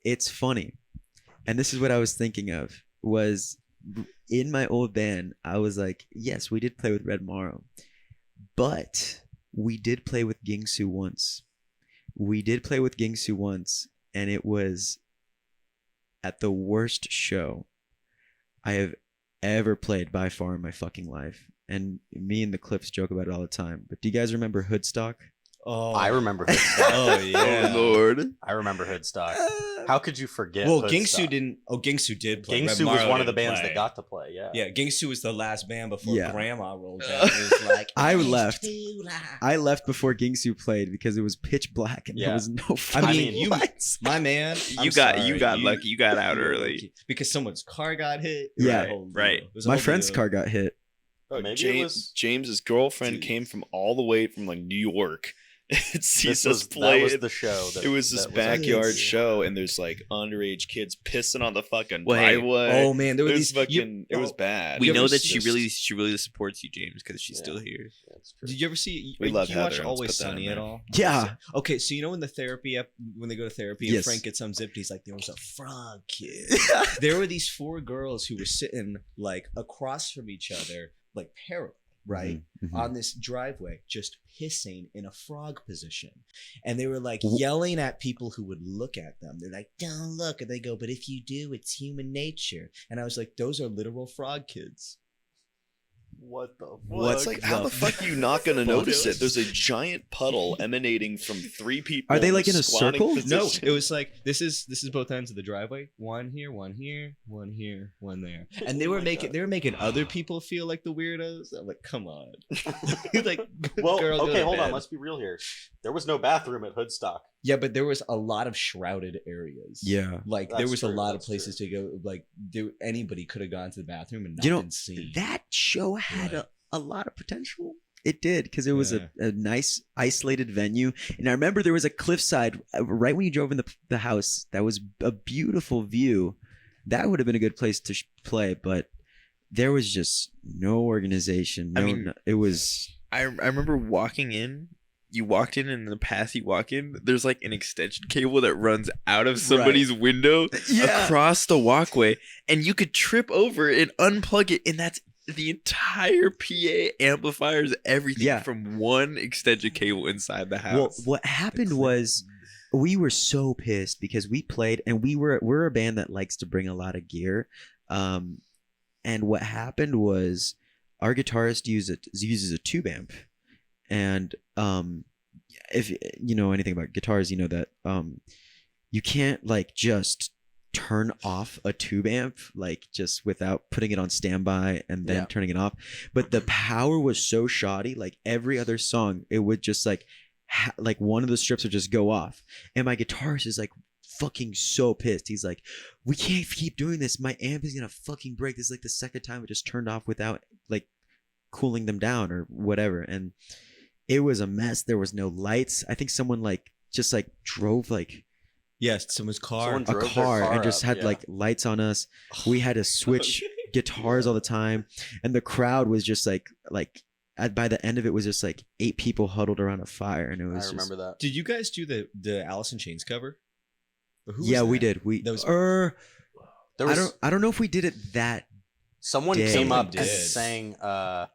It's funny. And this is what I was thinking of was in my old band, I was like, yes, we did play with Red Morrow, but we did play with Gingsu once. And it was at the worst show I have ever played by far in my fucking life. And me and the Clips joke about it all the time. But do you guys remember Hoodstock? Oh, I remember Hoodstock. Oh yeah, oh Lord! I remember Hoodstock. How could you forget? Well, Hoodstock? Gingsu didn't. Oh, Gingsu did play. Gingsu was one of the bands that got to play. Yeah. Yeah, Gingsu was the last band before Grandma rolled out. It was like I left before Gingsu played because it was pitch black and there was no fucking lights. My man, you got lucky. You got out early because someone's car got hit. Yeah, right. My friend's car got hit. James's girlfriend came from all the way from like New York. It sees us play. That was the show. It was this backyard show, and there's like underage kids pissing on the fucking driveway. Oh man, there were these fucking. It was bad. We know that she really supports you, James, because she's still here. That's true. Did you ever see? We love you Heather. watch Always Sunny at all? Yeah. Okay, so in the therapy when they go to therapy, and Frank gets unzipped, he's like, "There was a frog kid." There were these 4 girls who were sitting like across from each other, like parallel. Right on this driveway, just pissing in a frog position, and they were like yelling at people who would look at them. They're like, "Don't look," and they go, "But if you do, it's human nature." And I was like, "Those are literal frog kids." What the fuck? What's like? How the fuck are you not gonna notice it? There's a giant puddle emanating from 3 people. Are they like in a circle? No, it was like this is both ends of the driveway. One here, one here, one here, one there. And they were making other people feel like the weirdos. I'm like, come on. Like, well, girl, okay, hold on. Let's be real here. There was no bathroom at Hoodstock. Yeah, but there was a lot of shrouded areas. Yeah, like there was a lot of places to go. Like anybody could have gone to the bathroom and not been seen. That show had a lot of potential. It did, because it was a nice isolated venue. And I remember there was a cliffside right when you drove in the house. That was a beautiful view. That would have been a good place to play, but there was just no organization. It was. I remember walking in. You walked in, and in the path you walk in, there's like an extension cable that runs out of somebody's window across the walkway, and you could trip over and unplug it, and that's the entire PA amplifiers, everything from one extension cable inside the house. Well, what happened was we were so pissed because we played, and we're a band that likes to bring a lot of gear, and what happened was our guitarist uses a tube amp. And if you know anything about guitars, you know that you can't like just turn off a tube amp like just without putting it on standby and then turning it off. But the power was so shoddy, like every other song, it would just like one of the strips would just go off. And my guitarist is like fucking so pissed. He's like, "We can't keep doing this. My amp is gonna fucking break. This is like the second time it just turned off without like cooling them down or whatever." And it was a mess. There was no lights. I think someone like just like drove like someone's car, and just had like lights on us. We had to switch guitars all the time, and the crowd was just like by the end of it was just like 8 people huddled around a fire, and it was. I remember that. Did you guys do the Alice in Chains cover? We did. I don't know if we did it that. Someone came up and sang.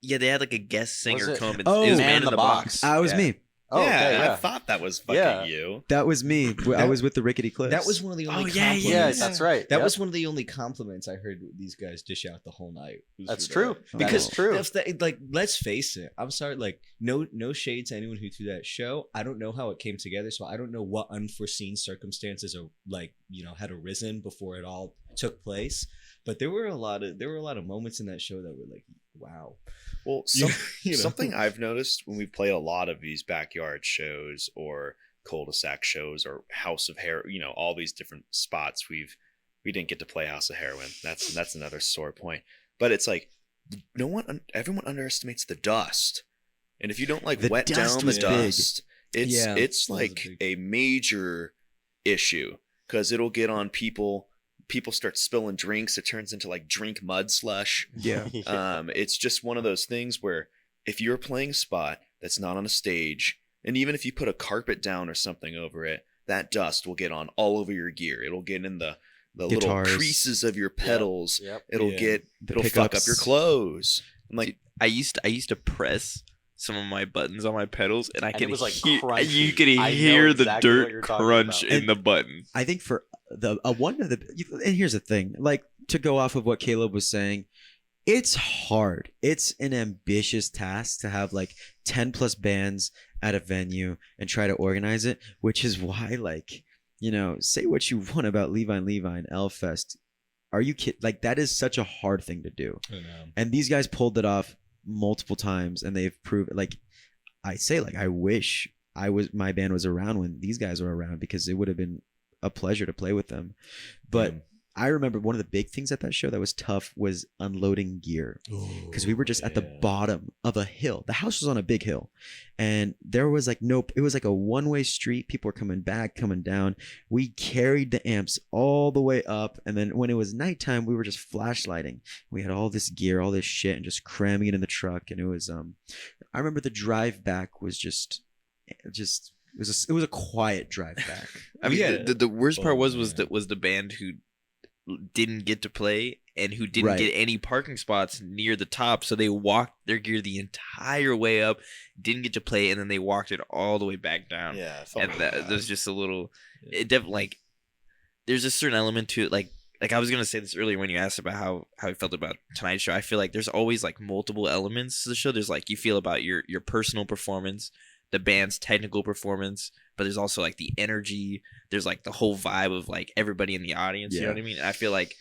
They had like a guest singer come. It was Man in the Box. That was me. Oh, I thought that was fucking you. That was me. I was with the Rickety Clips. That was one of the only compliments. Yeah, that's right. That was one of the only compliments I heard these guys dish out the whole night. That's true. Because like, let's face it. I'm sorry. Like, no shade to anyone who threw that show. I don't know how it came together, so I don't know what unforeseen circumstances are like had arisen before it all took place. But there were a lot of moments in that show that were like, wow. Well, something I've noticed when we've played a lot of these backyard shows or cul-de-sac shows or House of Heroin, all these different spots we didn't get to play House of Heroin. That's another sore point. But it's like everyone underestimates the dust. And if you don't like wet down the dust, it's like a major issue because it'll get on people. People start spilling drinks. It turns into like drink mud slush. Yeah. It's just one of those things where if you're playing a spot that's not on a stage, and even if you put a carpet down or something over it, that dust will get on all over your gear. It'll get in the little Guitars. creases of your pedals. Yep. It'll Yeah. it'll fuck up your pickups. clothes. I'm like, I used to press some of my buttons on my pedals, and I And could it was, like, hear, crunchy. you could I know hear the exactly what dirt you're talking crunch about. in the button. I think for the one of the, and here's the thing, like, to go off of what Caleb was saying, it's hard. It's an ambitious task to have like 10 plus bands at a venue and try to organize it, which is why, like, say what you want about Levine, L-Fest. Are you kidding? Like, that is such a hard thing to do. I know. And these guys pulled it off multiple times, and they've proved, like, I wish my band was around when these guys were around, because it would have been a pleasure to play with them. But I remember one of the big things at that show that was tough was unloading gear, because we were just at the bottom of a hill. The house was on a big hill, and there was like it was like a one-way street. People were coming back, coming down. We carried the amps all the way up, and then when it was nighttime, we were just flashlighting. We had all this gear, all this shit, and just cramming it in the truck. And it was I remember the drive back was just it was a quiet drive back. I mean, Yeah. the worst part was yeah. the band who didn't get to play and who didn't Right. get any parking spots near the top, so they walked their gear the entire way up, didn't get to play, and then they walked it all the way back down. yeah, it felt And really bad. there's just a little, it definitely, like, there's a certain element to it, like I was gonna say this earlier when you asked about how you felt about tonight's show. I feel like there's always like multiple elements to the show. There's like, you feel about your personal performance, the band's technical performance, but there's also like the energy. There's like the whole vibe of like everybody in the audience. You know Yeah. what I mean? And I feel like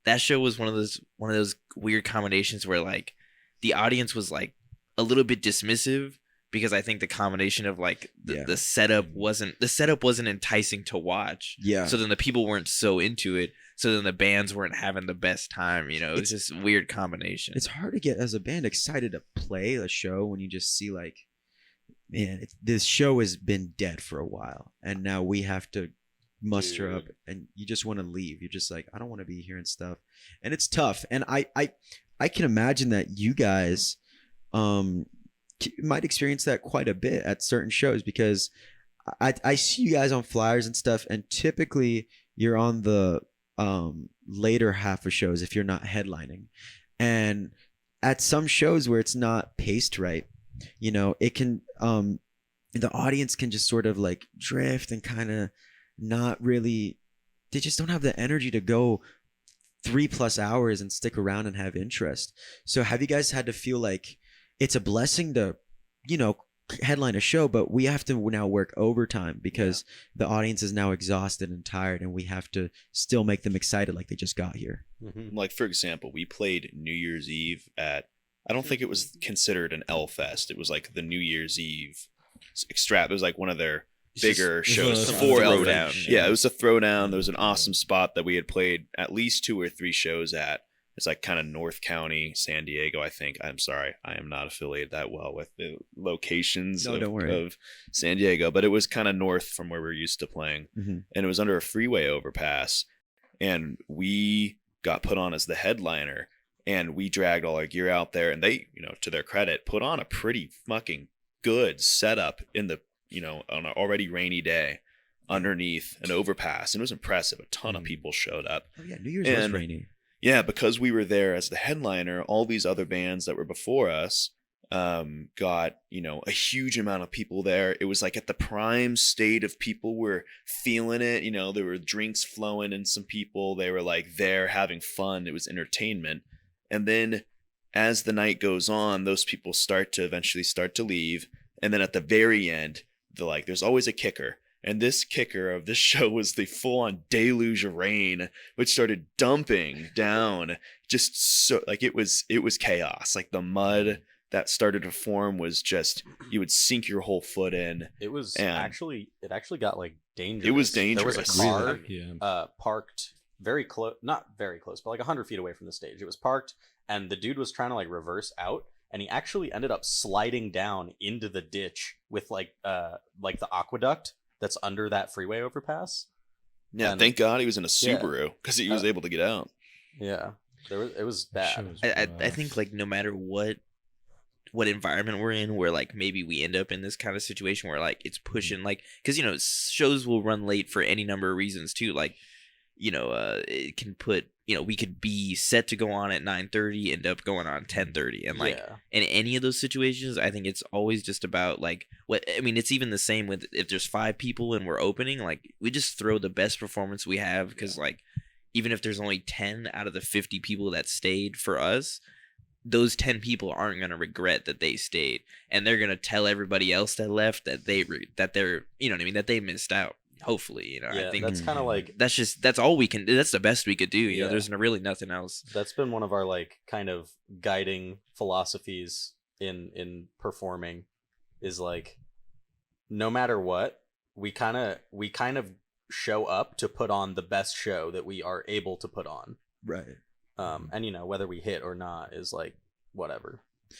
that show was one of those weird combinations where like the audience was like a little bit dismissive, because I think the combination of like the setup wasn't enticing to watch. Yeah. So then the people weren't so into it. So then the bands weren't having the best time. It's just a weird combination. It's hard to get as a band excited to play a show when you just see like, man, this show has been dead for a while, and now we have to muster up, and you just want to leave. You're just like, I don't want to be here and stuff, and it's tough. And I can imagine that you guys might experience that quite a bit at certain shows, because I see you guys on flyers and stuff, and typically you're on the later half of shows if you're not headlining, and at some shows where it's not paced right, it can the audience can just sort of like drift and kind of not really, they just don't have the energy to go 3+ hours and stick around and have interest. So have you guys had to feel like it's a blessing to headline a show, but we have to now work overtime because the audience is now exhausted and tired, and we have to still make them excited like they just got here? Mm-hmm. Like, for example, we played New Year's Eve at, I don't think it was considered an L Fest. It was like the New Year's Eve extrap. It was like one of their bigger shows before L Fest. Yeah, it was a throwdown. There was an awesome spot that we had played at least 2 or 3 shows at. It's like kind of North County, San Diego, I think. I'm sorry, I am not affiliated that well with the locations No, don't worry. of San Diego, but it was kind of north from where we're used to playing. Mm-hmm. And it was under a freeway overpass. And we got put on as the headliner, and we dragged all our gear out there, and they, to their credit, put on a pretty fucking good setup in the, on an already rainy day underneath an overpass. And it was impressive. A ton of people showed up. Oh yeah, New Year's was And- rainy. Yeah, because we were there as the headliner, all these other bands that were before us got, a huge amount of people there. It was like at the prime state of people were feeling it. There were drinks flowing and some people, they were like there having fun. It was entertainment. And then as the night goes on, those people eventually start to leave. And then at the very end, there's always a kicker. And this kicker of this show was the full-on deluge of rain, which started dumping down. Just so it was chaos. Like the mud that started to form was just, you would sink your whole foot in. It was And- it actually got like dangerous. It was There was dangerous. a car Yeah. parked very close, not very close, but like 100 feet away from the stage. It was parked, and the dude was trying to like reverse out, and he actually ended up sliding down into the ditch with like the aqueduct that's under that freeway overpass. Yeah, And- thank God he was in a Subaru because he was able to get out. Yeah, it was bad. I think like no matter what what environment we're in, where like maybe we end up in this kind of situation where like it's pushing like, because you know shows will run late for any number of reasons too, like you know it can put, you know, we could be set to go on at 9:30, end up going on 10:30, and like in any of those situations I think it's always just about like what I mean, it's even the same with if there's 5 people and we're opening, like we just throw the best performance we have, because like even if there's only 10 out of the 50 people that stayed for us, those 10 people aren't going to regret that they stayed, and they're going to tell everybody else that left that they're, you know what I mean, that they missed out. Hopefully, you know, I think that's kind of like, that's all we can do. That's the best we could do. You know, there's really nothing else. That's been one of our like kind of guiding philosophies in performing, is like, no matter what, we kind of show up to put on the best show that we are able to put on. Right. And you know, whether we hit or not is like whatever.